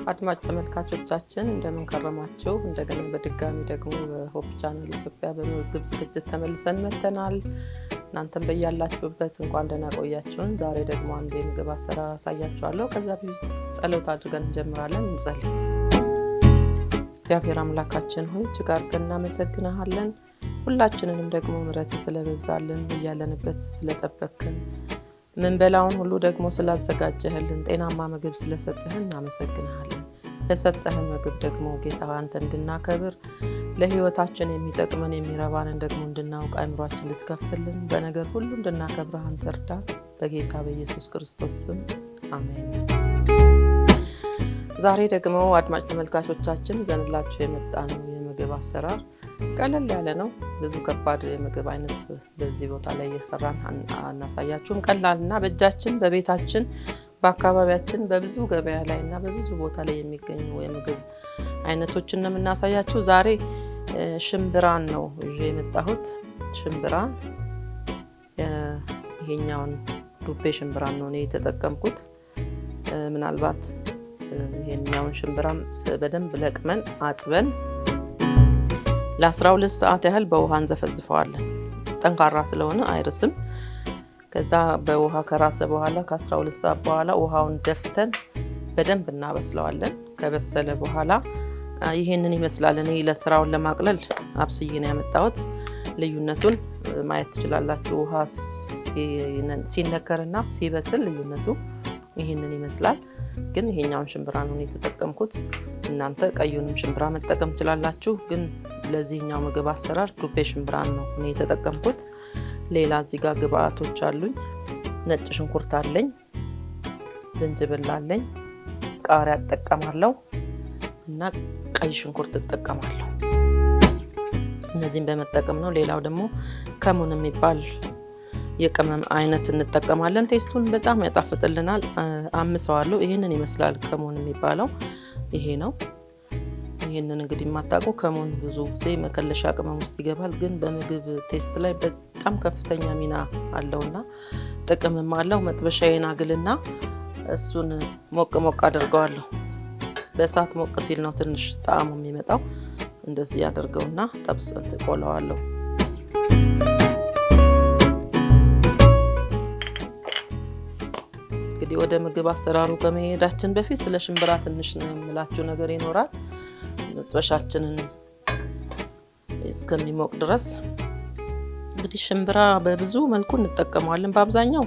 አድማጭ ተመልካቾቻችን እንደምን ከረማችሁ? እንደገና በድጋሚ ደግሞ በሆፕ ቻናል ኢትዮጵያ በምግብ ዝግጅት ተመልሰን መጥተናል። እናንተም በያላችሁበት እንኳን ደህና ቆያችሁን። ዛሬ ደግሞ አንድ የምግብ አሰራር አሳያችኋለሁ። ከዛ በፊት ጸሎት አድርገን እንጀምራለን። እንጸልይ። እግዚአብሔር አምላካችን ሆይ እጅግ አድርገን እናመሰግንሃለን። ሁላችንንም ደግሞ ምሕረትህ ስለበዛልን ያለንበት ስለጠበቅከን ምን በላውን ሁሉ ደግሞ ስላዘጋጀህልን ጤናማ ምግብ ስለሰጠህን እናመሰግንሃለን። ለሰጠህን ምግብ ደግሞ ጌታ አንተ እንድናከብር ለህይወታችን የሚጠቅመን የሚረባንን ደግሞ እንድናውቅ አእምሯችን እንድትከፍትልን በነገር ሁሉ እንድናከብርህ አንተ እርዳን። በጌታ በኢየሱስ ክርስቶስ ስም አሜን። ዛሬ ደግሞ አድማጭ ተመልካቾቻችን ዘንላችሁ የመጣነው የምግብ አሰራር ቀለል ያለ ነው። ብዙ ከባድ የምግብ አይነት በዚህ ቦታ ላይ እየሰራን አናሳያችሁም። ቀላልና በእጃችን በቤታችን በአካባቢያችን በብዙ ገበያ ላይ እና በብዙ ቦታ ላይ የሚገኙ የምግብ አይነቶችን ነው የምናሳያችሁ። ዛሬ ሽምብራን ነው ይዤ የመጣሁት። ሽምብራ ይሄኛውን ዱቤ ሽምብራን ነው እኔ የተጠቀምኩት። ምናልባት ይሄኛውን ሽምብራም በደንብ ለቅመን አጥበን ለ12 ሰዓት ያህል በውሃ እንዘፈዝፈዋለን። ጠንካራ ስለሆነ አይርስም። ከዛ በውሃ ከራሰ በኋላ ከ12 ሰዓት በኋላ ውሃውን ደፍተን በደንብ እናበስለዋለን። ከበሰለ በኋላ ይሄንን ይመስላል። እኔ ለስራውን ለማቅለል አብስዬ ነው ያመጣሁት። ልዩነቱን ማየት ትችላላችሁ። ውሃ ሲነከርና ሲበስል ልዩነቱ ይሄንን ይመስላል። ግን ይሄኛውን ሽምብራ ነው የተጠቀምኩት። እናንተ ቀዩንም ሽምብራ መጠቀም ትችላላችሁ። ግን ለዚህኛው ምግብ አሰራር ዱቤ ሽምብራ ነው የተጠቀምኩት። ሌላ እዚህ ጋር ግብአቶች አሉኝ። ነጭ ሽንኩርት አለኝ፣ ዝንጅብል አለኝ፣ ቃሪያ እጠቀማለሁ እና ቀይ ሽንኩርት እጠቀማለሁ። እነዚህን በመጠቀም ነው። ሌላው ደግሞ ከሙን የሚባል የቅመም አይነት እንጠቀማለን። ቴስቱን በጣም ያጣፍጥልናል። አምሰዋለሁ። ይሄንን ይመስላል ከሙን የሚባለው ይሄ ነው። ይሄንን እንግዲህ የማታውቁ ከሙን ብዙ ጊዜ መከለሻ ቅመም ውስጥ ይገባል፣ ግን በምግብ ቴስት ላይ በጣም ከፍተኛ ሚና አለውና ጥቅምም አለው። መጥበሻዬን አግልና እሱን ሞቅ ሞቅ አድርገዋለሁ። በእሳት ሞቅ ሲል ነው ትንሽ ጣዕሙ የሚመጣው። እንደዚህ ያደርገውና ጠብሰን ቆላዋለሁ። እንግዲህ ወደ ምግብ አሰራሩ ከመሄዳችን በፊት ስለ ሽምብራ ትንሽ ነው የምላችሁ ነገር ይኖራል። መጥበሻችንን እስከሚሞቅ ድረስ እንግዲህ ሽምብራ በብዙ መልኩ እንጠቀመዋለን። በአብዛኛው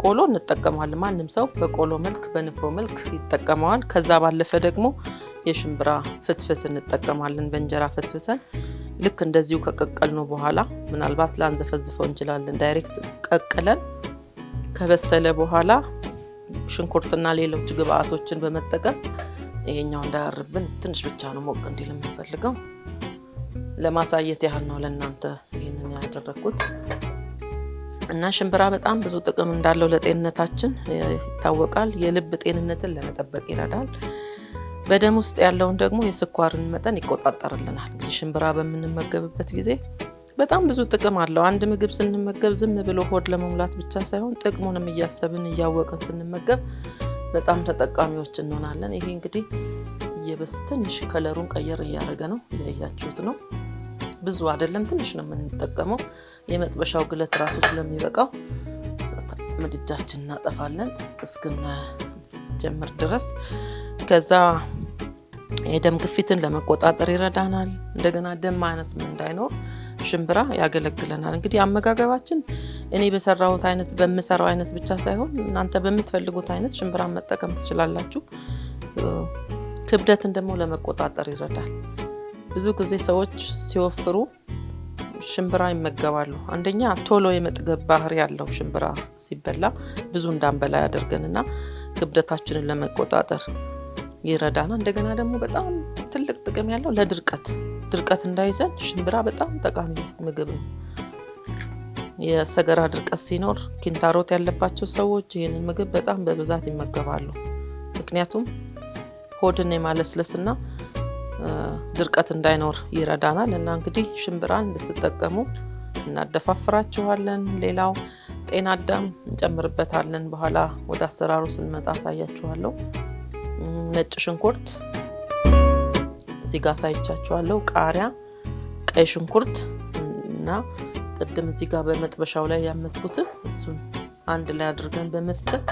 ቆሎ እንጠቀመዋለን። ማንም ሰው በቆሎ መልክ በንፍሮ መልክ ይጠቀመዋል። ከዛ ባለፈ ደግሞ የሽምብራ ፍትፍት እንጠቀማለን። በእንጀራ ፍትፍተን ልክ እንደዚሁ ከቀቀልነው በኋላ ምናልባት ላንዘፈዝፈው እንችላለን። ዳይሬክት ቀቅለን ከበሰለ በኋላ ሽንኩርትና ሌሎች ግብአቶችን በመጠቀም ይሄኛው እንዳያርብን ትንሽ ብቻ ነው ሞቅ እንዲል የምንፈልገው። ለማሳየት ያህል ነው ለእናንተ ይሄንን ያደረኩት። እና ሽምብራ በጣም ብዙ ጥቅም እንዳለው ለጤንነታችን ይታወቃል። የልብ ጤንነትን ለመጠበቅ ይረዳል። በደም ውስጥ ያለውን ደግሞ የስኳርን መጠን ይቆጣጠርልናል። እንግዲህ ሽምብራ በምንመገብበት ጊዜ በጣም ብዙ ጥቅም አለው። አንድ ምግብ ስንመገብ ዝም ብሎ ሆድ ለመሙላት ብቻ ሳይሆን ጥቅሙንም እያሰብን እያወቅን ስንመገብ በጣም ተጠቃሚዎች እንሆናለን። ይሄ እንግዲህ ትንሽ ከለሩን ቀየር እያደረገ ነው፣ እያያችሁት ነው። ብዙ አይደለም፣ ትንሽ ነው የምንጠቀመው። የመጥበሻው ግለት ራሱ ስለሚበቃው ምድጃችን እናጠፋለን እስክንጀምር ድረስ። ከዛ የደም ግፊትን ለመቆጣጠር ይረዳናል። እንደገና ደም ማነስም እንዳይኖር ሽምብራ ያገለግለናል። እንግዲህ አመጋገባችን እኔ በሰራሁት አይነት በምሰራው አይነት ብቻ ሳይሆን እናንተ በምትፈልጉት አይነት ሽምብራ መጠቀም ትችላላችሁ። ክብደትን ደግሞ ለመቆጣጠር ይረዳል። ብዙ ጊዜ ሰዎች ሲወፍሩ ሽምብራ ይመገባሉ። አንደኛ ቶሎ የመጥገብ ባህሪ ያለው ሽምብራ ሲበላ ብዙ እንዳንበላ ያደርገንና ክብደታችንን ለመቆጣጠር ይረዳናል። እንደገና ደግሞ በጣም ትልቅ ጥቅም ያለው ድርቀት እንዳይዘን ሽምብራ በጣም ጠቃሚ ምግብ ነው። የሰገራ ድርቀት ሲኖር ኪንታሮት ያለባቸው ሰዎች ይህንን ምግብ በጣም በብዛት ይመገባሉ። ምክንያቱም ሆድን የማለስለስና ድርቀት እንዳይኖር ይረዳናል። እና እንግዲህ ሽምብራን እንድትጠቀሙ እናደፋፍራችኋለን። ሌላው ጤና አዳም እንጨምርበታለን። በኋላ ወደ አሰራሩ ስንመጣ አሳያችኋለሁ። ነጭ ሽንኩርት እዚህ ጋር ሳይቻችኋለሁ፣ ቃሪያ፣ ቀይ ሽንኩርት እና ቅድም እዚህ ጋር በመጥበሻው ላይ ያመስኩትን እሱን አንድ ላይ አድርገን በመፍጨት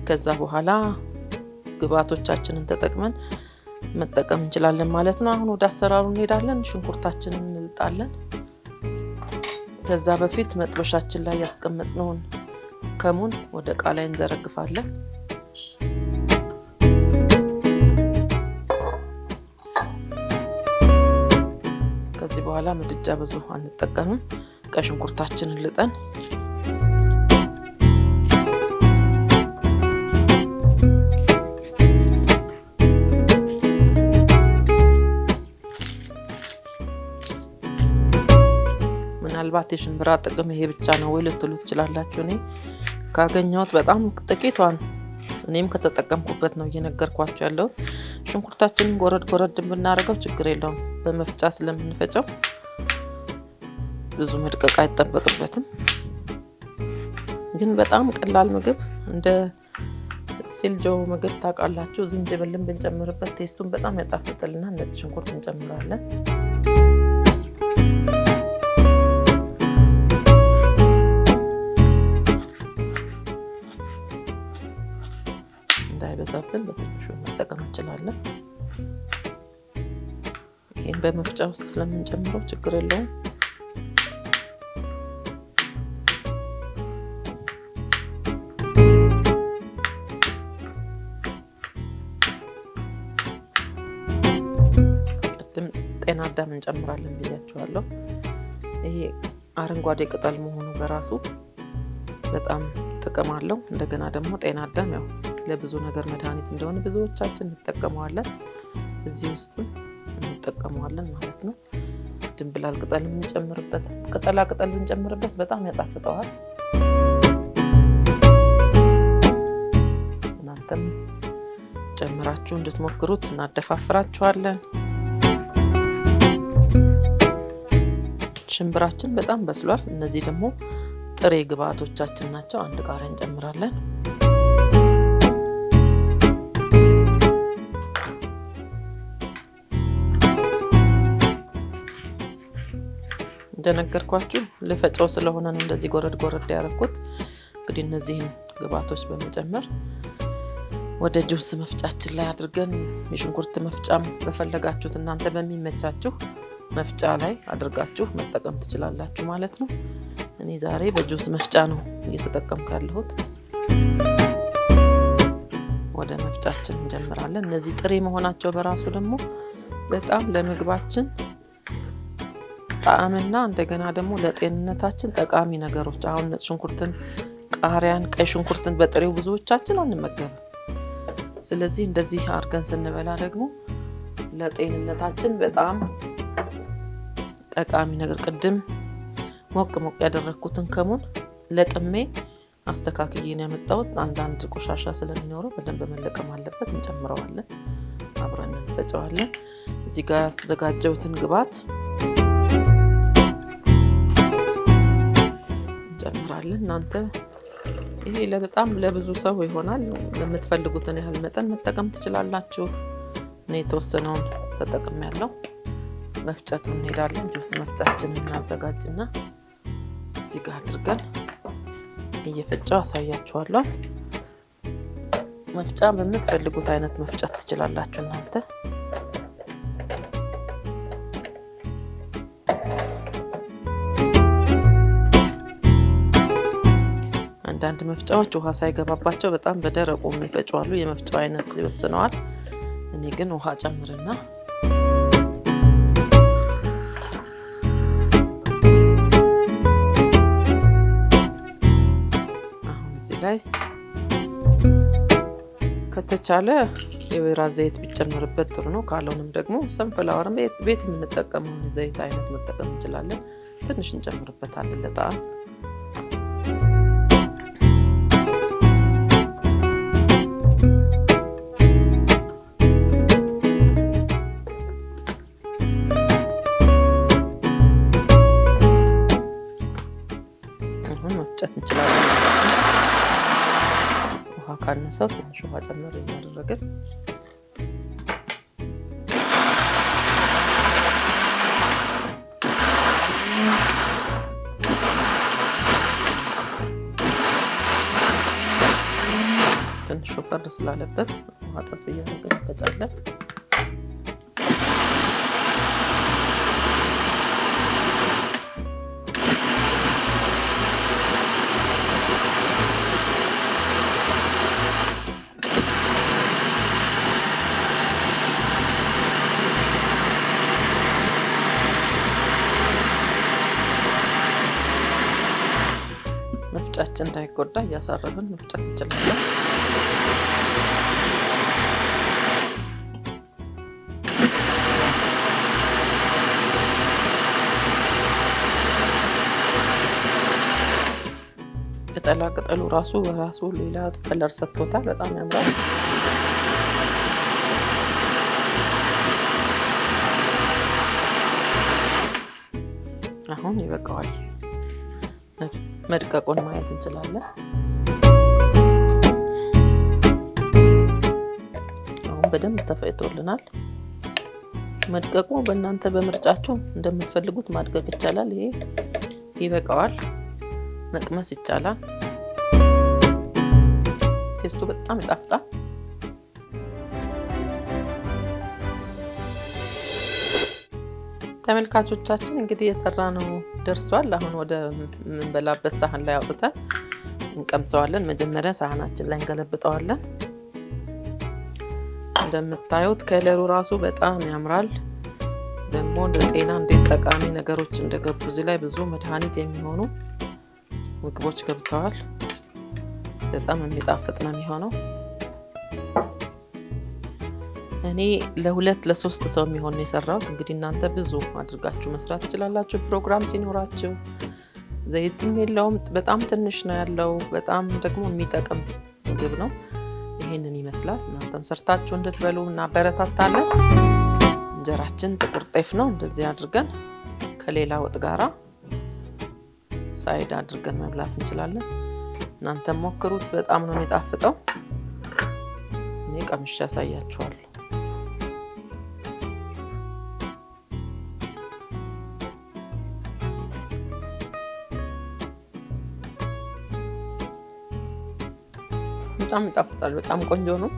ከዛ በኋላ ግብአቶቻችንን ተጠቅመን መጠቀም እንችላለን ማለት ነው። አሁን ወደ አሰራሩ እንሄዳለን። ሽንኩርታችንን እንልጣለን። ከዛ በፊት መጥበሻችን ላይ ያስቀመጥነውን ከሙን ወደ ዕቃ ላይ እንዘረግፋለን። ከዚህ በኋላ ምድጃ ብዙ አንጠቀምም። ቀይ ሽንኩርታችንን ልጠን ምናልባት የሽምብራ ጥቅም ይሄ ብቻ ነው ወይ ልትሉ ትችላላችሁ። እኔ ካገኘሁት በጣም ጥቂቷን እኔም ከተጠቀምኩበት ነው እየነገርኳችሁ ያለው። ሽንኩርታችንን ጎረድ ጎረድ ብናደርገው ችግር የለውም። በመፍጫ ስለምንፈጨው ብዙ መድቀቅ አይጠበቅበትም። ግን በጣም ቀላል ምግብ እንደ ሲልጆ ምግብ ታውቃላችሁ። ዝንጅብልን ብንጨምርበት ቴስቱን በጣም ያጣፍጥልና ነጭ ሽንኩርት እንጨምራለን። እንዳይበዛብን በትንሹ መጠቀም እንችላለን። ይሄን በመፍጫ ውስጥ ስለምንጨምረው ችግር የለውም። ቅድም ጤና አዳም እንጨምራለን ብያችኋለሁ። ይሄ አረንጓዴ ቅጠል መሆኑ በራሱ በጣም ጥቅም አለው። እንደገና ደግሞ ጤና አዳም ያው ለብዙ ነገር መድኃኒት እንደሆነ ብዙዎቻችን እንጠቀመዋለን። እዚህ ውስጥ እንጠቀመዋለን ማለት ነው። ድንብላል ቅጠል እንጨምርበት፣ ቅጠላ ቅጠል እንጨምርበት በጣም ያጣፍጠዋል። እናንተም ጨምራችሁ እንድትሞክሩት እናደፋፍራችኋለን። ሽምብራችን በጣም በስሏል። እነዚህ ደግሞ ጥሬ ግብአቶቻችን ናቸው። አንድ ቃሪያ እንጨምራለን። እንደነገርኳችሁ ለፈጨው ስለሆነ ነው እንደዚህ ጎረድ ጎረድ ያደረኩት። እንግዲህ እነዚህን ግብአቶች በመጨመር ወደ ጁስ መፍጫችን ላይ አድርገን የሽንኩርት መፍጫም በፈለጋችሁት እናንተ በሚመቻችሁ መፍጫ ላይ አድርጋችሁ መጠቀም ትችላላችሁ ማለት ነው። እኔ ዛሬ በጁስ መፍጫ ነው እየተጠቀምኩ ያለሁት። ወደ መፍጫችን እንጀምራለን። እነዚህ ጥሬ መሆናቸው በራሱ ደግሞ በጣም ለምግባችን ጣዕምና እንደገና ደግሞ ለጤንነታችን ጠቃሚ ነገሮች። አሁን ነጭ ሽንኩርትን፣ ቃሪያን፣ ቀይ ሽንኩርትን በጥሬው ብዙዎቻችን አንመገብም። ስለዚህ እንደዚህ አድርገን ስንበላ ደግሞ ለጤንነታችን በጣም ጠቃሚ ነገር። ቅድም ሞቅ ሞቅ ያደረኩትን ከሙን ለቅሜ አስተካክዬ ነው ያመጣሁት። አንዳንድ ቆሻሻ ስለሚኖረው በደንብ መለቀም አለበት። እንጨምረዋለን፣ አብረን እንፈጨዋለን። እዚህ ጋር ያዘጋጀሁትን ግብአት እንጨምራለን። እናንተ ይሄ በጣም ለብዙ ሰው ይሆናል። ለምትፈልጉትን ያህል መጠን መጠቀም ትችላላችሁ። እኔ የተወሰነውን ተጠቅሜያለሁ። መፍጨቱን እንሄዳለን። ጁስ መፍጫችንን እናዘጋጅና እዚህ ጋር አድርገን እየፈጨው አሳያችኋለሁ። መፍጫ በምትፈልጉት አይነት መፍጨት ትችላላችሁ እናንተ። አንዳንድ መፍጫዎች ውሃ ሳይገባባቸው በጣም በደረቁ የሚፈጩ አሉ። የመፍጫው አይነት ይወስነዋል። እኔ ግን ውሃ ጨምርና አሁን እዚህ ላይ ከተቻለ የወይራ ዘይት ቢጨምርበት ጥሩ ነው። ካልሆነም ደግሞ ሰንፍላወርም ቤት የምንጠቀመውን ዘይት አይነት መጠቀም እንችላለን። ትንሽ እንጨምርበታለን ለጣዕም። ካነሰው ትንሽ ውሃ ጨምር እናደርጋለን። ትንሽ ወፈር ስላለበት ውሃ ጠብ እያደረግን እንፈጫለን። መፍጫችን እንዳይጎዳ እያሳረብን መፍጨት እንችላለን። ቅጠሉ ራሱ ሌላ ከለር ሰጥቶታል። በጣም ያምራል። አሁን ይበቃዋል። መድቀቁን ማየት እንችላለን። አሁን በደንብ ተፈጭቶልናል። መድቀቁ በእናንተ በምርጫችሁ እንደምትፈልጉት ማድቀቅ ይቻላል። ይሄ ይበቃዋል። መቅመስ ይቻላል። ቴስቱ በጣም ይጣፍጣል። ተመልካቾቻችን እንግዲህ የሰራነው ደርሷል። አሁን ወደ ምንበላበት ሳህን ላይ አውጥተን እንቀምሰዋለን። መጀመሪያ ሳህናችን ላይ እንገለብጠዋለን። እንደምታዩት ከለሩ ራሱ በጣም ያምራል። ደግሞ ለጤና እንዴት ጠቃሚ ነገሮች እንደገቡ እዚህ ላይ ብዙ መድኃኒት የሚሆኑ ምግቦች ገብተዋል። በጣም የሚጣፍጥ ነው የሚሆነው። እኔ ለ2-3 ሰው የሚሆን ነው የሰራሁት። እንግዲህ እናንተ ብዙ አድርጋችሁ መስራት ትችላላችሁ። ፕሮግራም ሲኖራችሁ ዘይትም የለውም፣ በጣም ትንሽ ነው ያለው። በጣም ደግሞ የሚጠቅም ምግብ ነው። ይሄንን ይመስላል። እናንተም ሰርታችሁ እንድትበሉ እናበረታታለን። እንጀራችን ጥቁር ጤፍ ነው። እንደዚህ አድርገን ከሌላ ወጥ ጋራ ሳይድ አድርገን መብላት እንችላለን። እናንተም ሞክሩት። በጣም ነው የሚጣፍጠው። እኔ ቀምሼ ያሳያችኋለሁ። በጣም ይጣፍጣል። በጣም ቆንጆ ነው።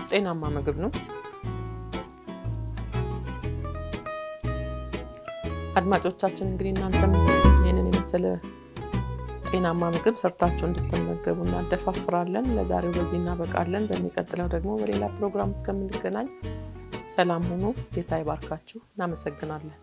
ጤናማ ምግብ ነው። አድማጮቻችን እንግዲህ እናንተም ይሄንን የመሰለ ጤናማ ምግብ ሰርታችሁ እንድትመገቡ እናደፋፍራለን። ለዛሬው በዚህ እናበቃለን። በሚቀጥለው ደግሞ በሌላ ፕሮግራም እስከምንገናኝ ሰላም ሁኑ። ጌታ ይባርካችሁ። እናመሰግናለን።